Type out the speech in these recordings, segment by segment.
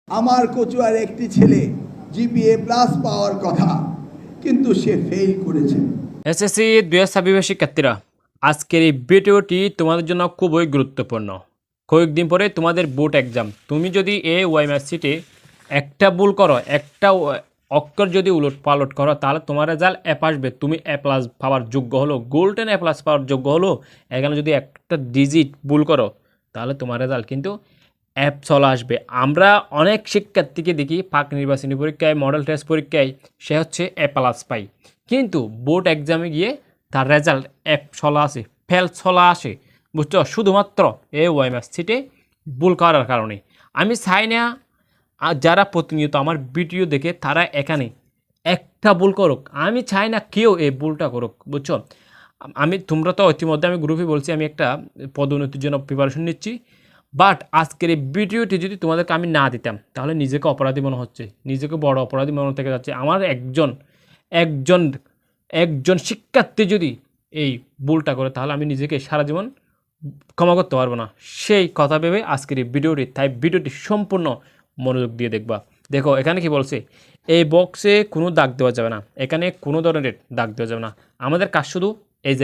আমার কচুয়ার একটি ছেলে জিপিএ প্লাস পাওয়ার কথা, কিন্তু সে ফেল করেছে। এসএসসি 2026 শিক্ষার্থীরা, আজকের এই ভিডিওটি তোমাদের জন্য খুবই গুরুত্বপূর্ণ। কয়েকদিন পরে তোমাদের বোর্ড এক্সাম। তুমি যদি এই ওয়াইএমএসসিতে একটা ভুল করো, একটা অক্ষর যদি উলট পালট করো, তাহলে তোমার রেজাল্ট এ আসবে, তুমি এ প্লাস পাওয়ার যোগ্য হলো, গোল্ডেন এ প্লাস পাওয়ার যোগ্য হলো। এখানে যদি একটা ডিজিট ভুল করো, তাহলে তোমার রেজাল্ট কিন্তু অ্যাপ চলে আসবে। আমরা অনেক শিক্ষার্থীকে দেখি পাক নির্বাচনী পরীক্ষায়, মডেল টেস্ট পরীক্ষায় সে হচ্ছে এ প্লাস পাই, কিন্তু বোর্ড এক্সামে গিয়ে তার রেজাল্ট অ্যাপ চলা আসে, ফেল চলা আসে। বুঝছো? শুধুমাত্র এই ওয়াইএমএসসিতে ভুল করার কারণে। আমি চাই না যারা প্রতিনিয়ত আমার ভিডিও দেখে তারা এখানে একটা ভুল করুক, আমি চাই না কেউ এই ভুলটা করুক। বুঝছো? তোমরা তো ইতিমধ্যে আমি গ্রুপে বলছি আমি একটা পদোন্নতির জন্য প্রিপারেশন নিচ্ছি। বাট আজকের এই ভিডিওটি যদি তোমাদেরকে আমি না দিতাম, তাহলে নিজেকে অপরাধী মনে হচ্ছে, নিজেকে বড় অপরাধী মনে থেকে যাচ্ছে। আমার একজন একজন শিক্ষার্থী যদি এই ভুলটা করে, তাহলে আমি নিজেকে সারা জীবন ক্ষমা করতে পারবো না। সেই কথা ভেবে আজকের এই ভিডিওটি, তাই ভিডিওটি সম্পূর্ণ মনোযোগ দিয়ে দেখবা। দেখো এখানে কি বলছে, এই বক্সে কোনো দাগ দেওয়া যাবে না, এখানে কোনো ধরনের দাগ দেওয়া যাবে না। আমাদের কাজ শুধু এই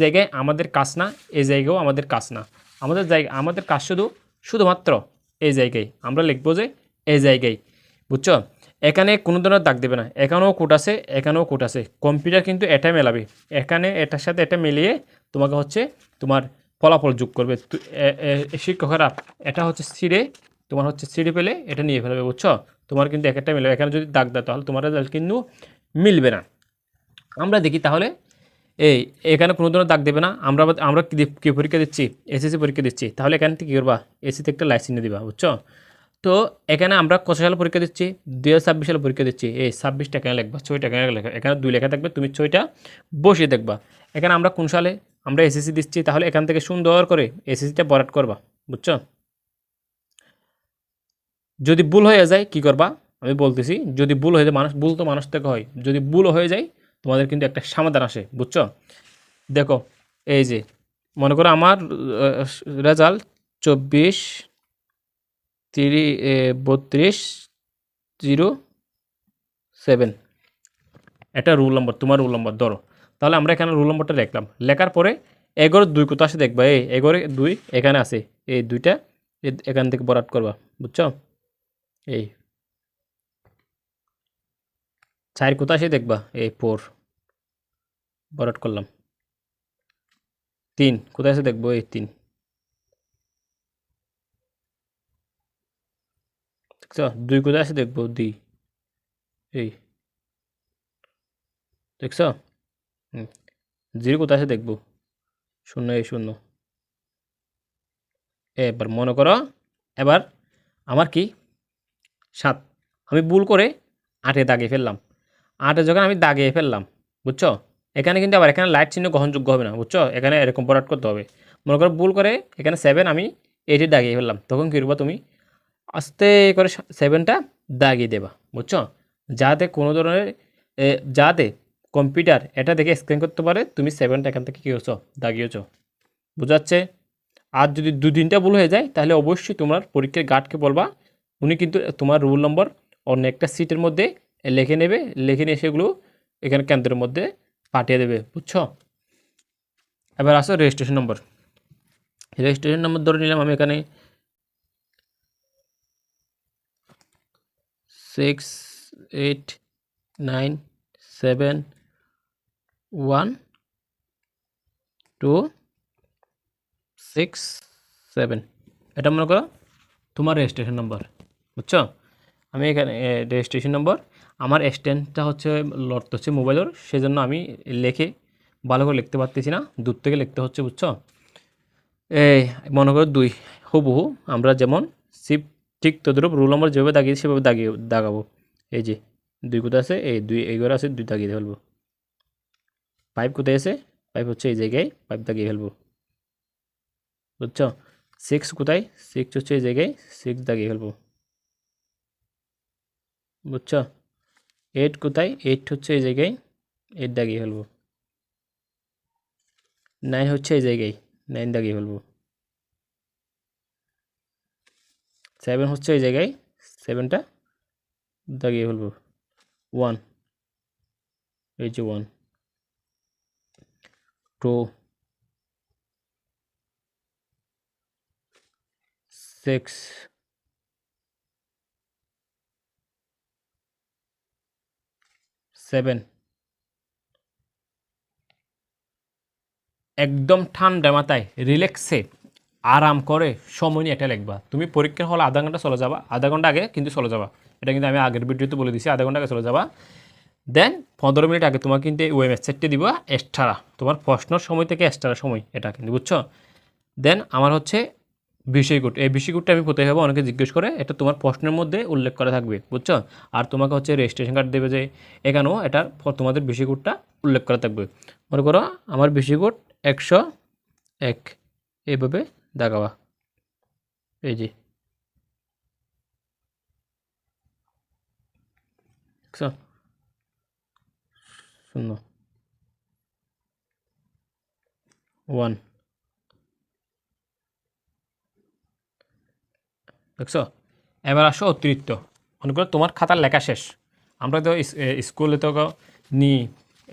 জায়গায় আমাদের কাজ না, এই জায়গায়ও আমাদের কাজ না। আমাদের কাজ শুধুমাত্র এই জায়গায় আমরা লিখবো যে এই জায়গায়। বুঝছো? এখানে কোনো ধরনের দাগ দেবে না, এখানেও কোট আছে, এখানেও কোট আছে। কম্পিউটার কিন্তু এটা মেলাবে, এখানে এটার সাথে এটা মিলিয়ে তোমাকে হচ্ছে তোমার ফলাফল যোগ করবে। শিক্ষকেরা এটা হচ্ছে সিডে, তোমার হচ্ছে সিডি পেলে এটা নিয়ে ফেলবে। বুঝছো? তোমার কিন্তু একটা মিলবে, এখানে যদি দাগ দেয় তাহলে তোমার রেজাল্ট কিন্তু মিলবে না। আমরা দেখি তাহলে এখানে কোনো ধরনের দাগ দেবে না। আমরা কি পরীক্ষা দিচ্ছি? এসএসসি পরীক্ষা দিচ্ছি। তাহলে এখান থেকে কী করবা? এসিতে একটা লাইসেন্স দিবা। বুঝছো? তো এখানে আমরা কত সালে পরীক্ষা দিচ্ছি? 2026 সালে পরীক্ষা দিচ্ছি। এই 26টা এখানে লিখবা, 6টা এখানে লেখা, এখানে 2 লেখা থাকবে, তুমি 6টা বসিয়ে দেখবা। এখানে আমরা কোন সালে আমরা এসএসসি দিচ্ছি, তাহলে এখান থেকে সুন্দর করে এসএসসিটা বরাট করবা। বুঝছো? যদি ভুল হয়ে যায় কি করবা আমি বলতেছি। যদি ভুল হয়ে যায়, ভুল তো মানুষ থেকে হয়, যদি ভুল হয়ে যায় তোমাদের কিন্তু একটা সমাধান আসে। বুঝছো? দেখো এই যে মনে করো আমার রেজাল্ট 32 এটা রুল নম্বর, তোমার রুল নম্বর ধরো। তাহলে আমরা এখানে রুল নম্বরটা লিখলাম, লেখার পরে 11-2 কোথা আসে দেখবা, এই 11-2 এখানে আছে, এই দুইটা এখান থেকে বরাট করবা। বুঝছো? এই 4 কোথা আসে দেখবা, এই 4 বরাট করলাম। 3 কোথায় আছে দেখবো, এই 3 দেখছো? 2 কোথায় আছে দেখবো, 2 এই দেখছো? 0 কোথায় আছে দেখবো, 0 এই 0। এবার মনে করো, এবার আমার কি 7, আমি ভুল করে 8-এ দাগিয়ে ফেললাম। 8-এ যখন আমি দাগিয়ে ফেললাম, বুঝছো? এখানে কিন্তু আবার এখানে লাইট চিহ্ন গ্রহণযোগ্য হবে না। বুঝছো? এখানে এরকম বরাট করতে হবে। মনে করো ভুল করে এখানে 7 আমি 8-এ দাগিয়ে ফেললাম, তখন কী করবা তুমি? আস্তে করে 7টা দাগিয়ে দেবা। বুঝছো? যাতে কোনো ধরনের যাতে কম্পিউটার এটা দেখে স্ক্যান করতে পারে তুমি 7টা এখান থেকে কী হচ্ছ, দাগিয়েছো। বুঝাচ্ছে? আর যদি 2-3টা ভুল হয়ে যায়, তাহলে অবশ্যই তোমার পরীক্ষার গার্ডকে বলবা, উনি কিন্তু তোমার রোল নম্বর অন্য একটা সিটের মধ্যে লিখে নেবে, লিখে নিয়ে সেগুলো এখানে কেন্দ্রের মধ্যে পাঠিয়ে দেবে। বুঝছো? এবার আসো রেজিস্ট্রেশন নম্বর। রেজিস্ট্রেশন নম্বর ধরে নিলাম আমি এখানে 689712667, এটা মনে করো তোমার রেজিস্ট্রেশন নম্বর। বুঝছো? আমি এখানে রেজিস্ট্রেশন নম্বর, আমার স্ট্যান্ডটা হচ্ছে লড়তে হচ্ছে মোবাইলের, সেজন্য আমি লিখে ভালো করে লিখতে পারতেছি না, দূর থেকে লিখতে হচ্ছে। বুঝছো? এই মনে করো 2 হুবহু আমরা যেমন শিপ ঠিক তদ্রুপ রোল নম্বর যেভাবে দাগিয়েছি সেভাবে দাগাবো। এই যে 2 কোথায় আছে, এই 2 এই ঘরে আছে, 2 দাগিয়ে ফেলবো। 5 কোথায় আছে, 5 হচ্ছে এই জায়গায়, 5 দাগিয়ে ফেলবো। বুঝছো? 6 কোথায়, 6 হচ্ছে এই জায়গায়, 6 দাগিয়ে ফেলবো। বুঝছো? 8 কোথায়, 8 হচ্ছে এই জায়গায়, 8 দাগিয়ে ফেলবো। 9 হচ্ছে এই জায়গায়, 9 দাগিয়ে ফেলবো। 7 হচ্ছে এই জায়গায়, 7টা দাগিয়ে ফেলবো 1 এই যে 1 2 6 7 একদম ঠান্ডা মাথায় রিল্যাক্সে আরাম করে সময় নিয়ে এটা লিখবা। তুমি পরীক্ষার হলে আধা ঘন্টা চলে যাবা, আধা ঘন্টা আগে কিন্তু চলে যাবা, এটা কিন্তু আমি আগের ভিডিওতে বলে দিছি, আধা ঘন্টা আগে চলে যাবা। দেন 15 মিনিট আগে তোমার কিন্তু ওই ওয়েবসাইটটি দিবা এক্সট্রা, তোমার প্রশ্নর সময় থেকে এক্সট্রা সময় এটা কিন্তু, বুঝছো। দেন আমার হচ্ছে বিষয়কোড, এই বিষয়কোডটা আমি কোথায় পাবো অনেকে জিজ্ঞেস করে, এটা তোমার প্রশ্নের মধ্যে উল্লেখ করা থাকবে, বুঝছো। আর তোমাকে হচ্ছে রেজিস্ট্রেশন কার্ড দেবে যে এখানেও এটা তোমাদের বিষয়কোডটা উল্লেখ করা থাকবে। মনে করো আমার বিষয়কোড 101 এইভাবে দেখাবা, এই যে দেখছো? শূন্য 1 দেখছো। এবার আসো অতিরিক্ত, মনে করো তোমার খাতার লেখা শেষ, আমরা তো স্কুলে তো নি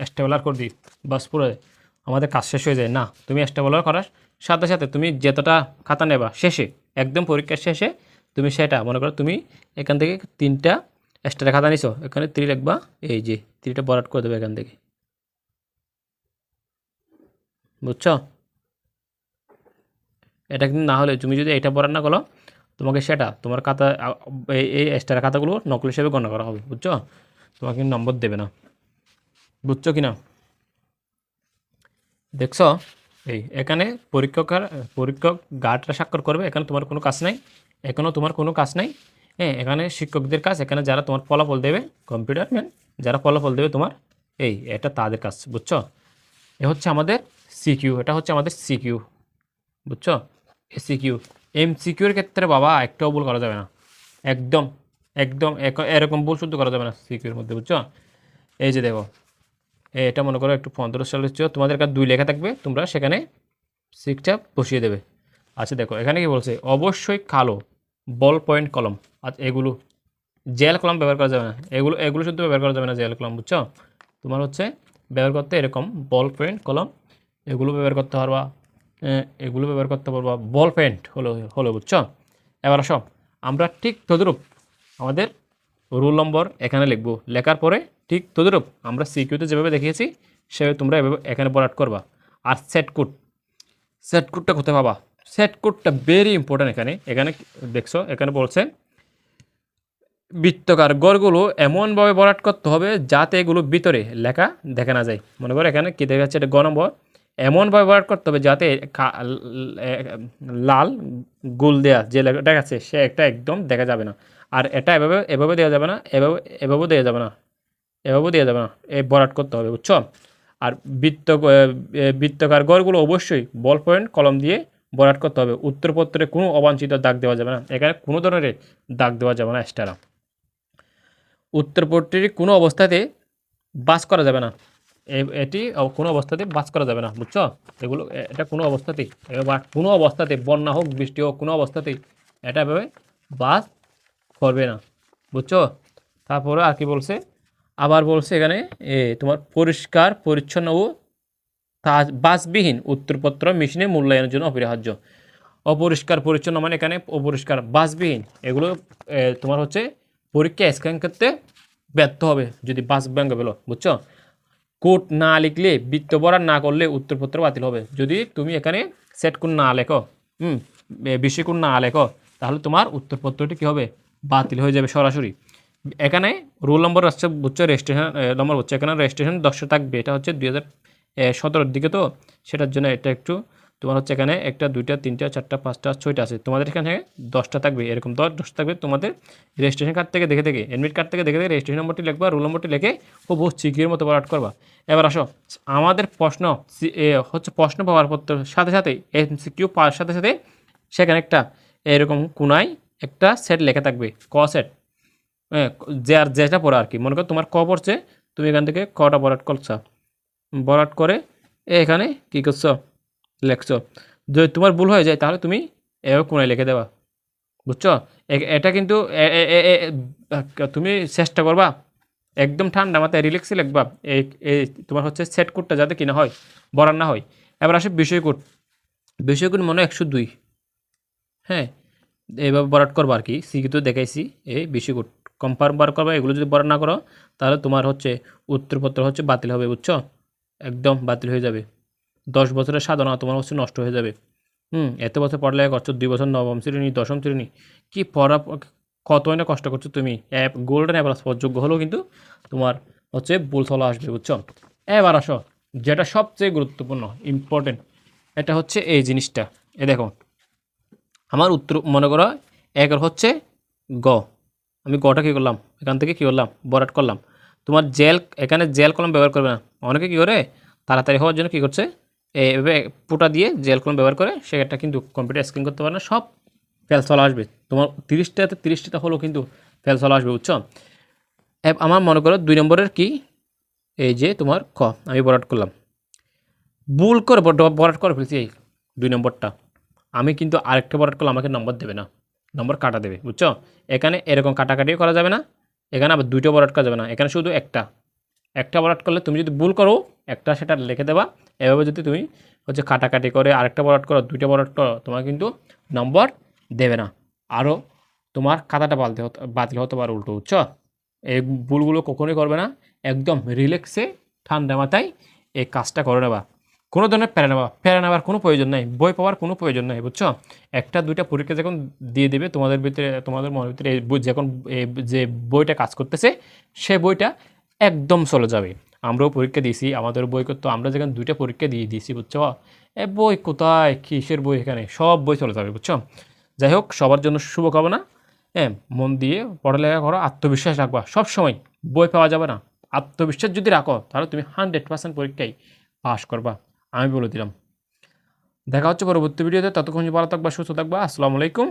স্টেবলার করে দিই, বাস পুরো আমাদের কাজ শেষ হয়ে যায় না। তুমি স্টেবলার করার সাথে সাথে তুমি যতটা খাতা নেবা শেষে, একদম পরীক্ষার শেষে তুমি সেটা মনে করো তুমি এখান থেকে 3টা এক্সট্রা খাতা নিছো, এখানে 3 লিখবা, এই যে 3টা বরাট করে দেবে এখান থেকে, বুঝছো। এটা কিন্তু না হলে তুমি যদি এটা বরাট না করো, তোমাকে সেটা তোমার খাতা এই এক্সট্রা খাতাগুলো নকল হিসেবে গণনা করা হবে, বুঝছো। তোমাকে কিন্তু নম্বর দেবে না, বুঝছো কি না। দেখছো এই এখানে পরীক্ষক গার্ডরা স্বাক্ষর করবে, এখানে তোমার কোনো কাজ নাই, এখানেও তোমার কোনো কাজ নাই। হ্যাঁ, এখানে শিক্ষকদের কাজ, এখানে যারা তোমার ফলাফল দেবে কম্পিউটার ম্যান যারা ফলাফল দেবে তোমার, এটা তাদের কাজ, বুঝছো। এ হচ্ছে আমাদের সিকিউ, এটা হচ্ছে আমাদের সিকিউ, বুঝছো। সিকিউ এমসিকিউর ক্ষেত্রে বাবা একটাও ভুল করা যাবে না, একদম একদম এরকম ভুল শুদ্ধ করা যাবে না সিকিউর মধ্যে, বুঝছো। এই যে দেখো এটা মনে করো একটু 15 সাল হচ্ছে, তোমাদের কাছে 2 লেখা থাকবে, তোমরা সেখানে 6টা বসিয়ে দেবে। আচ্ছা দেখো এখানে কি বলছে, অবশ্যই কালো বল পয়েন্ট কলম, আচ্ছা এগুলো জেল কলম ব্যবহার করা যাবে না, এগুলো শুধু ব্যবহার করা যাবে না জেল কলম, বুঝছো। তোমার হচ্ছে ব্যবহার করতে এরকম বল পয়েন্ট কলম এগুলো ব্যবহার করতে পারবা, এগুলো ব্যবহার করতে পারবা, বল পেন্ট হলো বুঝছো। এবার আসো আমরা ঠিক তদ্রূপ আমাদের রোল নম্বর এখানে লিখবো, লেখার পরে ঠিক তদ্রূপ আমরা সিকিউতে যেভাবে দেখিয়েছি সেভাবে তোমরা এভাবে এখানে বরাট করবা। আর সেট কোডটা কোথায় পাবা, সেট কোডটা ভেরি ইম্পর্টেন্ট। এখানে দেখছো এখানে বলছে বৃত্তকার গড়গুলো এমনভাবে বরাট করতে হবে যাতে এগুলো ভিতরে লেখা দেখা না যায়। মনে করো এখানে কী দেখা যাচ্ছে, এটা গ নম্বর, এমনভাবে বরাট করতে হবে যাতে লাল গোল দেয়া যে দেখাচ্ছে সে একটা একদম দেখা যাবে না। আর এটা এভাবে দেওয়া যাবে না, এভাবেও দেওয়া যাবে না, এভাবেও দেওয়া যাবে না, এই বরাট করতে হবে, বুঝছো। আর বৃত্তকার গড়গুলো অবশ্যই বল পয়েন্ট কলম দিয়ে বরাট করতে হবে। উত্তরপত্রে কোনো অবাঞ্ছিত দাগ দেওয়া যাবে না, এখানে কোনো ধরনের দাগ দেওয়া যাবে না এক্সট্রা। উত্তরপত্রটি কোনো অবস্থাতে বাস করা যাবে না, এটি কোনো অবস্থাতে বাস করা যাবে না, বুঝছো। এগুলো এটা কোনো অবস্থাতে বন্যা হোক বৃষ্টি হোক কোনো অবস্থাতেই এটা এভাবে বাস করবে না, বুঝছো। তারপরে আর কি বলছে, আবার বলছে এখানে তোমার পরিষ্কার পরিচ্ছন্ন ও বাসবিহীন উত্তরপত্র মেশিনে মূল্যায়নের জন্য অপরিহার্য। অপরিষ্কার পরিচ্ছন্ন মানে এখানে অপরিষ্কার বাসবিহীন, এগুলো তোমার হচ্ছে পরীক্ষা স্ক্যান করতে ব্যর্থ হবে যদি বাস ব্যাঙ্গ পেলো, বুঝছো। কোড না লিখলে বৃত্ত বরাট না করলে উত্তরপত্র বাতিল হবে। যদি তুমি এখানে সেট কোড না লেখো, বিষয় কোড না লেখো, তাহলে তোমার উত্তরপত্রটি কী হবে, বাতিল হয়ে যাবে সরাসরি। এখানে রোল নম্বর আসছে, বুঝছো, রেজিস্ট্রেশন নম্বর হচ্ছে এখানে রেজিস্ট্রেশন 10 থাকবে, এটা হচ্ছে 2017 দিকে, তো সেটার জন্য এটা একটু তোমার হচ্ছে এখানে 1 2 3 4 5 6টা আছে, তোমাদের এখানে 10টা থাকবে, এরকম 10 থাকবে। তোমাদের রেজিস্ট্রেশন কার্ড থেকে দেখে অ্যাডমিট কার্ড থেকে দেখে রেজিস্ট্রেশন নম্বরটি লিখবা, রোল নম্বরটি লিখে খুব সিকিউর মতো বরাট করবা। এবার আসো আমাদের হচ্ছে প্রশ্ন পাওয়ার পর সাথে সাথে এমসিকিউ পাওয়ার সাথে সাথে সেখানে একটা এরকম কোনায় একটা সেট লেখা থাকবে, ক সেট, যেটা পড়া আর কি। মনে করো তোমার ক পড়ছে, তুমি এখান থেকে কটা বরাট করছো, বরাট করে এখানে কী করছো, লেখছো। যদি তোমার ভুল হয়ে যায় তাহলে তুমি এভাবে কোনায় লিখে দেবা, বুঝছো? এটা কিন্তু তুমি চেষ্টা করবা একদম ঠান্ডা মাথায় রিল্যাক্সে লিখবা। এই এই তোমার হচ্ছে সেট কোডটা যাতে কিনা হয়, বরান না হয়। এবার আসে বিষয় কোড। বিষয় কোড মনে হয় 102। হ্যাঁ, এইভাবে বরাট করবো আর কি, সিকিউতে দেখাইছি। এই বেশি কম্পার বার করবা, এগুলো যদি বরাট না করো তাহলে তোমার হচ্ছে উত্তরপত্র হচ্ছে বাতিল হবে, বুঝছো? একদম বাতিল হয়ে যাবে। 10 বছরের সাধনা তোমার হচ্ছে নষ্ট হয়ে যাবে। এত বছর পড়ালেখা করছো, 2 বছর নবম শ্রেণী, দশম শ্রেণী, কি পড়া, কতই না কষ্ট করছো তুমি। গোল্ডেন অ্যাভারেজ যোগ্য হলেও কিন্তু তোমার হচ্ছে ভুল চলে আসবে, বুঝছো? এবার আসো, যেটা সবচেয়ে গুরুত্বপূর্ণ ইম্পর্টেন্ট, এটা হচ্ছে এই জিনিসটা। দেখো, আমার উত্তর মনে করো একের হচ্ছে গ। আমি গটা কী করলাম, এখান থেকে কী করলাম, বরাট করলাম। তোমার জেল, এখানে জেল কলম ব্যবহার করবে না। অনেকে কী করে তাড়াতাড়ি হওয়ার জন্য কী করছে, এভাবে পুটা দিয়ে জেল কলম ব্যবহার করে, সেটা কিন্তু কম্পিউটার স্ক্রিন করতে পারে না, সব ফেল চলে আসবে। তোমার 30টাতে হলেও কিন্তু ফেল চলে আসবে, বুঝছো? আমার মনে করো 2 নম্বরের কি, এই যে তোমার খ, আমি বরাট করলাম, ভুল করে বরাট করে ফেলছি এই 2 নম্বরটা। আমি কিন্তু আরেকটা বরাট করলে আমাকে নম্বর দেবে না, নম্বর কাটা দেবে, বুঝছো? এখানে এরকম কাটাকাটিও করা যাবে না, এখানে আবার 2টো বরাট করা যাবে না, এখানে শুধু একটা বরাট করলে তুমি যদি ভুল করো একটা সেটা লিখে দেবা। এভাবে যদি তুমি হচ্ছে কাটাকাটি করে আরেকটা বরাট করো, 2টা বরাট করো, তোমার কিন্তু নম্বর দেবে না। আরও তোমার খাতাটা বাতিল হতে পারে উল্টো, বুঝছো? এই ভুলগুলো কখনোই করবে না, একদম রিল্যাক্সে ঠান্ডা মাথায় এই কাজটা করে নেবা। কোনো ধরনের প্যারা নেওয়ার কোনো প্রয়োজন নাই, বই পাওয়ার কোনো প্রয়োজন নাই, বুঝছো? 1টা 2টা পরীক্ষা যখন দিয়ে দেবে তোমাদের ভিতরে, তোমাদের মনের ভিতরে এই যখন যে বইটা কাজ করতেছে সে বইটা একদম চলে যাবে। আমরাও পরীক্ষা দিয়েছি, আমাদের বই করতো, আমরা যেখানে 2টা পরীক্ষা দিয়ে দিয়েছি, বুঝছো? বই কোথায়, কিসের বই, এখানে সব বই চলে যাবে, বুঝছো? যাই হোক, সবার জন্য শুভকামনা। হ্যাঁ, মন দিয়ে পড়ালেখা করো, আত্মবিশ্বাস রাখবা সব সময়। বই পাওয়া যাবে না, আত্মবিশ্বাস যদি রাখো তাহলে তুমি 100% পরীক্ষায় পাস করবা, আমি বলে দিলাম। দেখা হচ্ছে পরবর্তী ভিডিওতে, ততক্ষণ ভালো থাকবা, সুস্থ থাকবা। আসসালামু আলাইকুম।